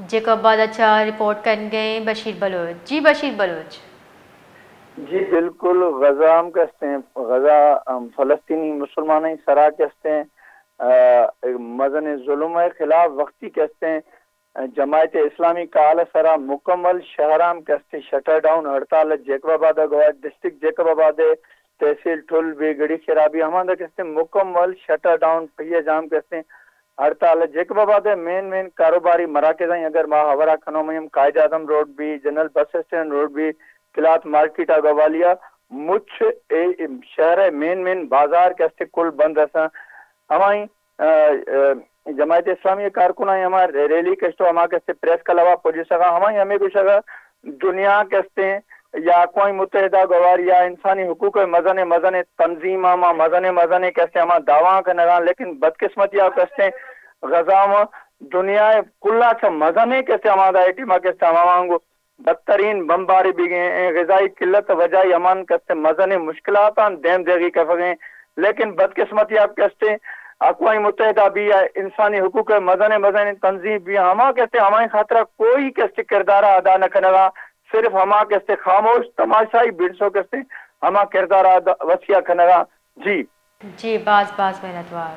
जेको बाद अच्छा रिपोर्ट करन गए बशीर बलोच। जी बशीर बलोच। जी बिल्कुल, गजा हम कहते हैं, गजा फलस्तीनी मुसलमान सरा कहते हैं, मदन जुल्म के खिलाफ वक्ती कहते हैं, जमायत इस्लामी काल सरा मुकम्मल शहराम कहते शटर डाउन हड़ताल जेकबाबाद गवा डिस्ट्रिक्ट जेकबाबाद तहसील ठुल बेगड़ी खराबी हमारा कहते हैं मुकम्मल शटर डाउन पहिए जाम कहते हैं हड़ताल जेकबाबाद मेन कारोबारी मराकज अगर मां हवरा खनो में कायद आजम रोड भी जनरल बस स्टैंड रोड भी किलात मार्केट गवालिया मुछ शहर मेन बाजार कैसे कुल बंद असा हमारी जमायत इस्लामी कारकुन हमारे रैली कस्तो हमारे कैसे प्रेस का अलावा पुलिस हमारी हमें कुछ अगर दुनिया कहते हैं या कोई मुतहदा गवार या इंसानी हुकूक मजन तंजीम मजन कैसे हमारा दावा का नगा लेकिन बदकिस्मती आप कहते गजा में दुनिया कुल्ला छ मजन कैसे हमारा एटीमा कैसे हमारा बदतरीन बमबारी भी गए गजाई किल्लत वजाई अमान कहते मजन मुश्किलात देम देगी कह गए लेकिन बदकिस्मती आप कहते अकवाई मुतहदा भी है इंसानी हुकूक मजन तंजीम भी हमा कहते हमारे खातरा कोई कैसे किरदार अदा न करना सिर्फ हमा कैसे खामोश तमाशाई बिरसो कैसे हमा किरदार वसिया खनगा। जी जी बास बास मेहनतवार।